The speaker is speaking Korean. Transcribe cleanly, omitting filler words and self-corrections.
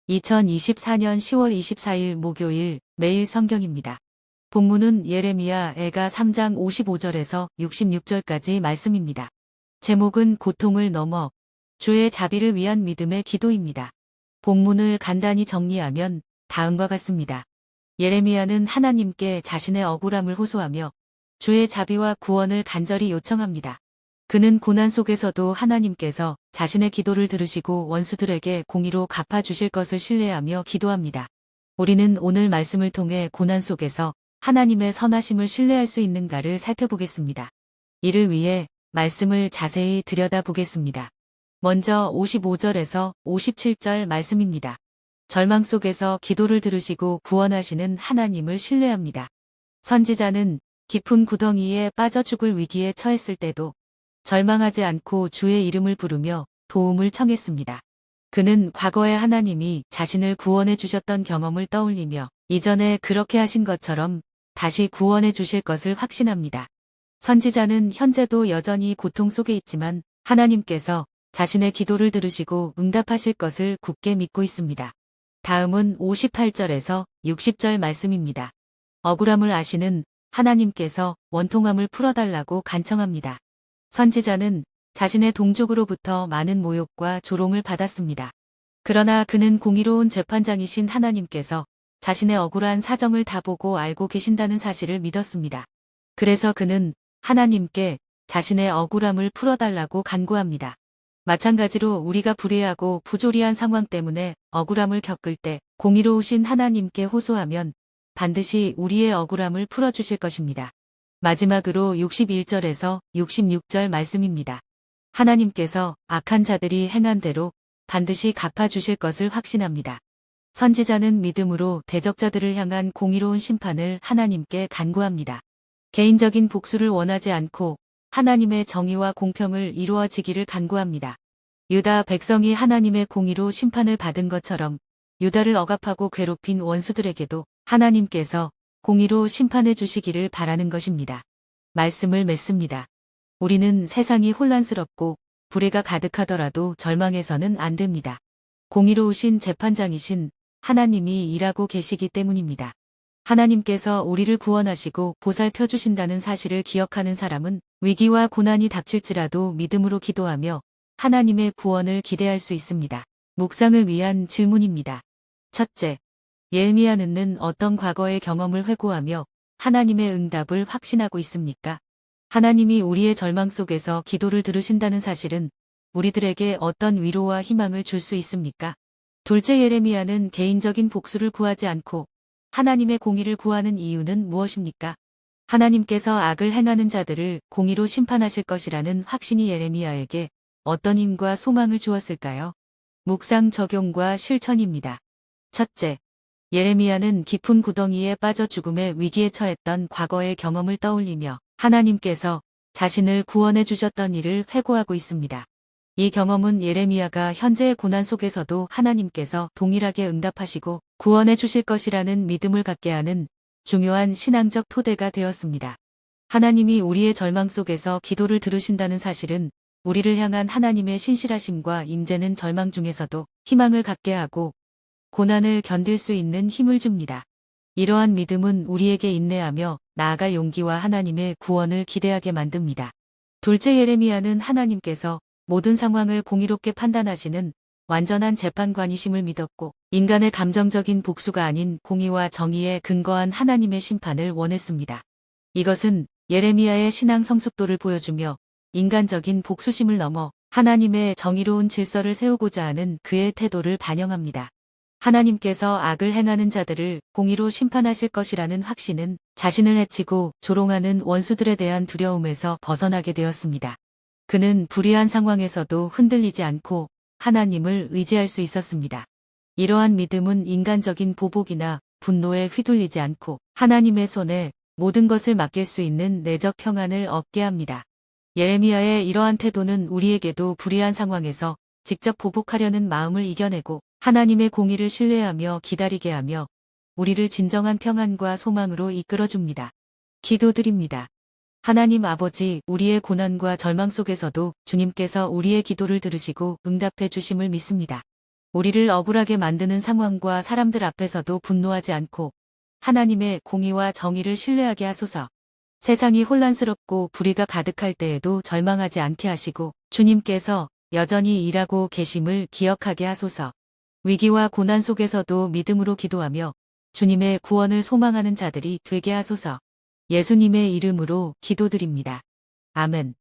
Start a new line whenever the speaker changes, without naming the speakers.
2024년 10월 24일 목요일 매일 성경입니다. 본문은 예레미야 애가 3장 55절에서 66절까지 말씀입니다. 제목은 고통을 넘어 주의 자비를 위한 믿음의 기도입니다. 본문을 간단히 정리하면 다음과 같습니다. 예레미야는 하나님께 자신의 억울함을 호소하며 주의 자비와 구원을 간절히 요청합니다. 그는 고난 속에서도 하나님께서 자신의 기도를 들으시고 원수들에게 공의로 갚아주실 것을 신뢰하며 기도합니다. 우리는 오늘 말씀을 통해 고난 속에서 하나님의 선하심을 신뢰할 수 있는가를 살펴보겠습니다. 이를 위해 말씀을 자세히 들여다보겠습니다. 먼저 55절에서 57절 말씀입니다. 절망 속에서 기도를 들으시고 구원하시는 하나님을 신뢰합니다. 선지자는 깊은 구덩이에 빠져 죽을 위기에 처했을 때도 절망하지 않고 주의 이름을 부르며 도움을 청했습니다. 그는 과거에 하나님이 자신을 구원해 주셨던 경험을 떠올리며 이전에 그렇게 하신 것처럼 다시 구원해 주실 것을 확신합니다. 선지자는 현재도 여전히 고통 속에 있지만 하나님께서 자신의 기도를 들으시고 응답하실 것을 굳게 믿고 있습니다. 다음은 58절에서 60절 말씀입니다. 억울함을 아시는 하나님께서 원통함을 풀어달라고 간청합니다. 선지자는 자신의 동족으로부터 많은 모욕과 조롱을 받았습니다. 그러나 그는 공의로운 재판장이신 하나님께서 자신의 억울한 사정을 다 보고 알고 계신다는 사실을 믿었습니다. 그래서 그는 하나님께 자신의 억울함을 풀어달라고 간구합니다. 마찬가지로 우리가 불의하고 부조리한 상황 때문에 억울함을 겪을 때 공의로우신 하나님께 호소하면 반드시 우리의 억울함을 풀어주실 것입니다. 마지막으로 61절에서 66절 말씀입니다. 하나님께서 악한 자들이 행한 대로 반드시 갚아주실 것을 확신합니다. 선지자는 믿음으로 대적자들을 향한 공의로운 심판을 하나님께 간구합니다. 개인적인 복수를 원하지 않고 하나님의 정의와 공평을 이루어지기를 간구합니다. 유다 백성이 하나님의 공의로 심판을 받은 것처럼 유다를 억압하고 괴롭힌 원수들에게도 하나님께서 공의로 심판해 주시기를 바라는 것입니다. 말씀을 맺습니다. 우리는 세상이 혼란스럽고 불의가 가득하더라도 절망해서는 안 됩니다. 공의로우신 재판장이신 하나님이 일하고 계시기 때문입니다. 하나님께서 우리를 구원하시고 보살펴 주신다는 사실을 기억하는 사람은 위기와 고난이 닥칠지라도 믿음으로 기도하며 하나님의 구원을 기대할 수 있습니다. 묵상을 위한 질문입니다. 첫째, 예레미야는 어떤 과거의 경험을 회고하며 하나님의 응답을 확신하고 있습니까? 하나님이 우리의 절망 속에서 기도를 들으신다는 사실은 우리들에게 어떤 위로와 희망을 줄 수 있습니까? 둘째, 예레미야는 개인적인 복수를 구하지 않고 하나님의 공의를 구하는 이유는 무엇입니까? 하나님께서 악을 행하는 자들을 공의로 심판하실 것이라는 확신이 예레미야에게 어떤 힘과 소망을 주었을까요? 묵상 적용과 실천입니다. 첫째, 예레미야는 깊은 구덩이에 빠져 죽음의 위기에 처했던 과거의 경험을 떠올리며 하나님께서 자신을 구원해 주셨던 일을 회고하고 있습니다. 이 경험은 예레미야가 현재의 고난 속에서도 하나님께서 동일하게 응답하시고 구원해 주실 것이라는 믿음을 갖게 하는 중요한 신앙적 토대가 되었습니다. 하나님이 우리의 절망 속에서 기도를 들으신다는 사실은 우리를 향한 하나님의 신실하심과 임재는 절망 중에서도 희망을 갖게 하고 고난을 견딜 수 있는 힘을 줍니다. 이러한 믿음은 우리에게 인내하며 나아갈 용기와 하나님의 구원을 기대하게 만듭니다. 둘째, 예레미야는 하나님께서 모든 상황을 공의롭게 판단하시는 완전한 재판관이심을 믿었고 인간의 감정적인 복수가 아닌 공의와 정의에 근거한 하나님의 심판을 원했습니다. 이것은 예레미야의 신앙 성숙도를 보여주며 인간적인 복수심을 넘어 하나님의 정의로운 질서를 세우고자 하는 그의 태도를 반영합니다. 하나님께서 악을 행하는 자들을 공의로 심판하실 것이라는 확신은 자신을 해치고 조롱하는 원수들에 대한 두려움에서 벗어나게 되었습니다. 그는 불의한 상황에서도 흔들리지 않고 하나님을 의지할 수 있었습니다. 이러한 믿음은 인간적인 보복이나 분노에 휘둘리지 않고 하나님의 손에 모든 것을 맡길 수 있는 내적 평안을 얻게 합니다. 예레미야의 이러한 태도는 우리에게도 불의한 상황에서 직접 보복하려는 마음을 이겨내고 하나님의 공의를 신뢰하며 기다리게 하며 우리를 진정한 평안과 소망으로 이끌어줍니다. 기도드립니다. 하나님 아버지, 우리의 고난과 절망 속에서도 주님께서 우리의 기도를 들으시고 응답해 주심을 믿습니다. 우리를 억울하게 만드는 상황과 사람들 앞에서도 분노하지 않고 하나님의 공의와 정의를 신뢰하게 하소서. 세상이 혼란스럽고 불의가 가득할 때에도 절망하지 않게 하시고 주님께서 여전히 일하고 계심을 기억하게 하소서. 위기와 고난 속에서도 믿음으로 기도하며 주님의 구원을 소망하는 자들이 되게 하소서. 예수님의 이름으로 기도드립니다. 아멘.